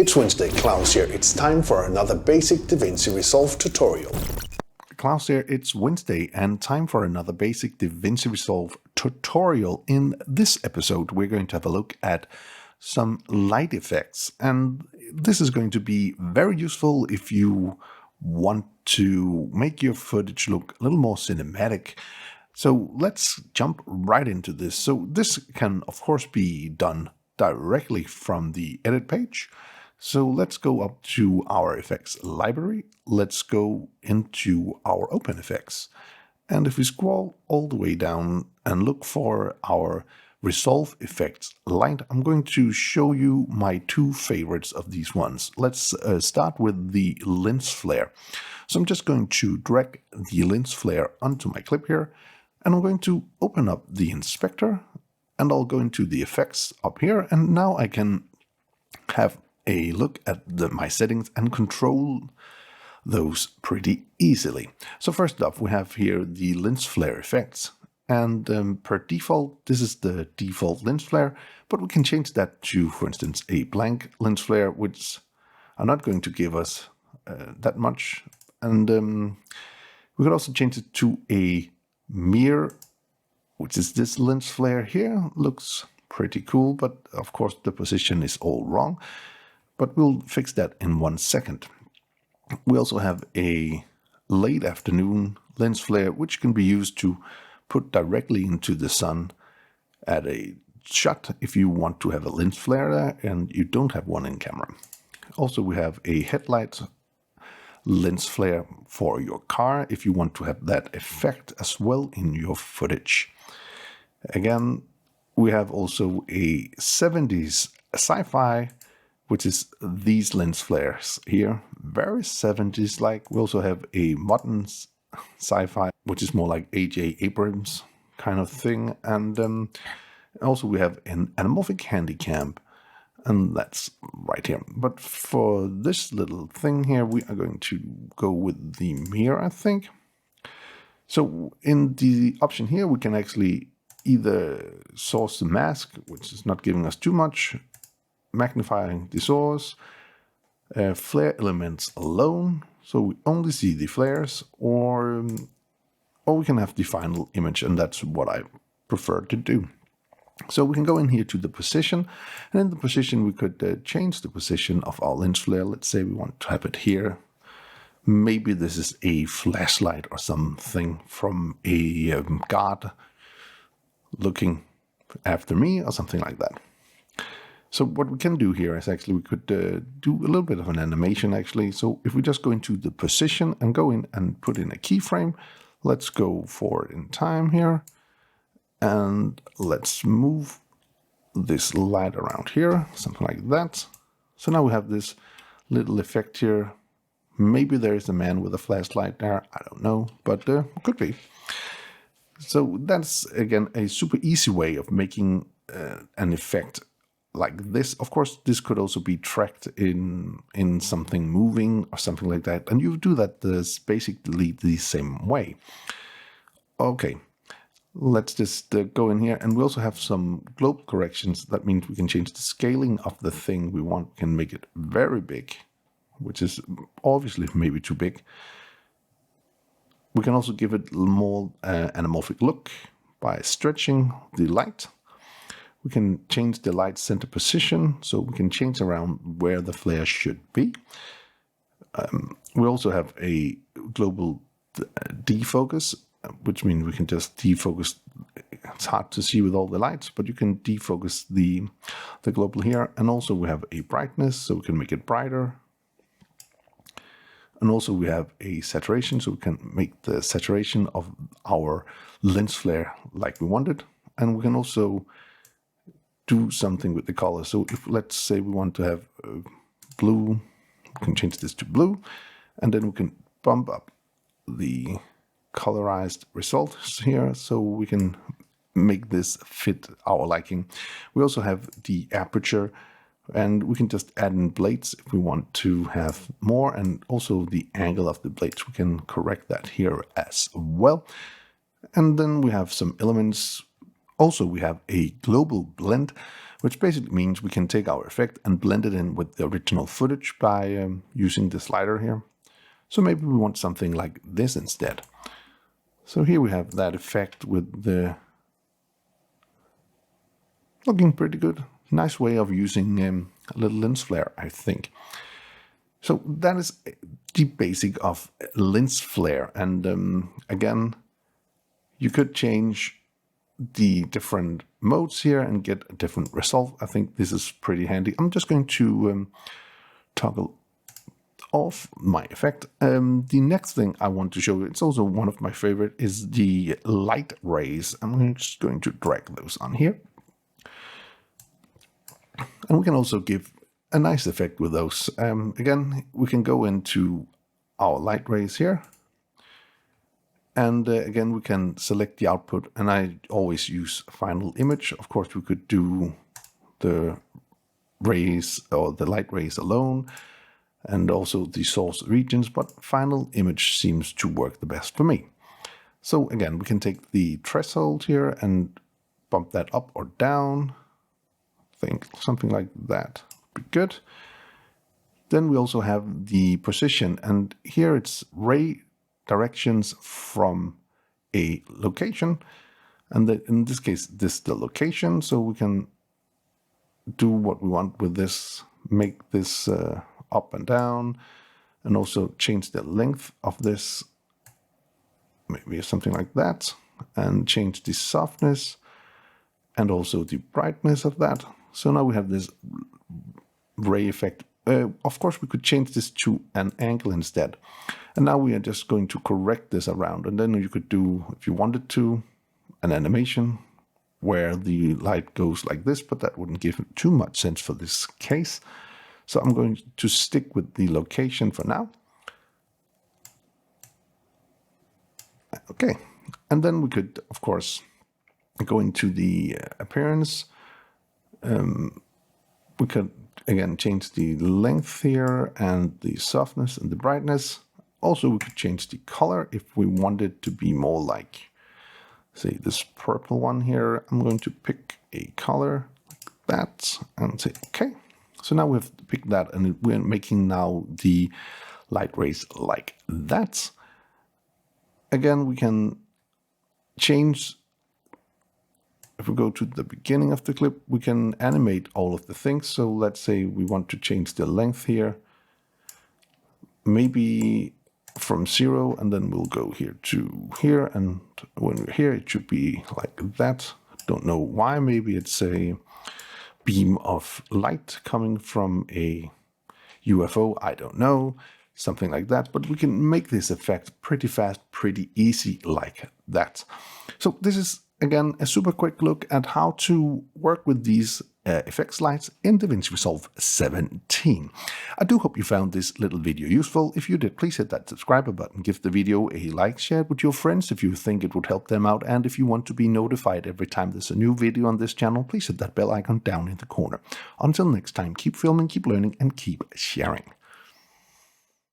It's Wednesday, Klaus here. It's time for another basic Davinci Resolve tutorial. Klaus here, it's Wednesday and time for another basic Davinci Resolve tutorial. In this episode, we're going to have a look at some light effects, and this is going to be very useful if you want to make your footage look a little more cinematic. So let's jump right into this. So this can, of course, be done directly from the edit page. So let's go up to our effects library. Let's go into our open effects. And if we scroll all the way down and look for our Resolve effects light, I'm going to show you my two favorites of these ones. Let's start with the lens flare. So I'm just going to drag the lens flare onto my clip here, and I'm going to open up the inspector, and I'll go into the effects up here, and now I can have a look at my settings and control those pretty easily. So first up, we have here the lens flare effects, and per default, this is the default lens flare, but we can change that to, for instance, a blank lens flare, which are not going to give us that much. And we could also change it to a mirror, which is this lens flare here. Looks pretty cool, but of course the position is all wrong. But we'll fix that in 1 second. We also have a late afternoon lens flare, which can be used to put directly into the sun at a shot if you want to have a lens flare there and you don't have one in camera. Also, we have a headlight lens flare for your car if you want to have that effect as well in your footage. Again, we have also a 70s sci-fi, which is these lens flares here, very 70s like. We also have a modern sci-fi, which is more like A.J. Abrams kind of thing. And also we have an anamorphic handycam, and that's right here. But for this little thing here, we are going to go with the mirror, I think. So in the option here, we can actually either source the mask, which is not giving us too much, magnifying the source, flare elements alone, so we only see the flares, or we can have the final image, and that's what I prefer to do. So we can go in here to the position, and in the position we could change the position of our lens flare. Let's say we want to have it here. Maybe this is a flashlight or something from a guard looking after me or something like that. So what we can do here is actually we could do a little bit of an animation actually. So if we just go into the position and go in and put in a keyframe, let's go forward in time here. And let's move this light around here, something like that. So now we have this little effect here. Maybe there is a man with a flashlight there, I don't know, but could be. So that's, again, a super easy way of making an effect like this. Of course, this could also be tracked in something moving or something like that. And you do that basically the same way. Okay, let's just go in here. And we also have some globe corrections. That means we can change the scaling of the thing we want. We can make it very big, which is obviously maybe too big. We can also give it a more anamorphic look by stretching the light. We can change the light center position, so we can change around where the flare should be. We also have a global defocus, which means we can just defocus. It's hard to see with all the lights, but you can defocus the global here. And also we have a brightness, so we can make it brighter. And also we have a saturation, so we can make the saturation of our lens flare like we want it. And we can also do something with the color. So if, let's say, we want to have blue, we can change this to blue, and then we can bump up the colorized results here, so we can make this fit our liking. We also have the aperture, and we can just add in blades if we want to have more, and also the angle of the blades. We can correct that here as well. And then we have some elements. Also, we have a global blend, which basically means we can take our effect and blend it in with the original footage by using the slider here. So maybe we want something like this instead. So here we have that effect with the looking pretty good. Nice way of using a little lens flare, I think. So that is the basic of lens flare. And again, you could change the different modes here and get a different resolve. I think this is pretty handy. I'm just going to toggle off my effect. The next thing I want to show you, it's also one of my favorite, is the light rays. I'm just going to drag those on here. And we can also give a nice effect with those. Again, we can go into our light rays here. And again, we can select the output, and I always use final image. Of course, we could do the rays or the light rays alone, and also the source regions, but final image seems to work the best for me. So again, we can take the threshold here and bump that up or down. I think something like that would be good. Then we also have the position, and here it's ray directions from a location, and in this case this is the location, so we can do what we want with this, make this up and down, and also change the length of this, maybe something like that, and change the softness and also the brightness of that. So now we have this ray effect. Of course, we could change this to an angle instead. And now we are just going to correct this around. And then you could do, if you wanted to, an animation where the light goes like this, but that wouldn't give too much sense for this case. So I'm going to stick with the location for now. Okay. And then we could, of course, go into the appearance. We could, again, change the length here and the softness and the brightness. Also, we could change the color if we wanted to be more like, say, this purple one here. I'm going to pick a color like that and say, okay. So now we've picked that, and we're making now the light rays like that. Again, we can change. If we go to the beginning of the clip, we can animate all of the things. So let's say we want to change the length here. Maybe from 0, and then we'll go here to here, and when we're here it should be like that. Don't know why. Maybe it's a beam of light coming from a UFO, I don't know, something like that, but we can make this effect pretty fast, pretty easy like that. So this is again a super quick look at how to work with these effect slides in Davinci Resolve 17. I do hope you found this little video useful. If you did, please hit that subscribe button, give the video a like, share it with your friends if you think it would help them out, and if you want to be notified every time there's a new video on this channel, please hit that bell icon down in the corner. Until next time, keep filming, keep learning, and keep sharing.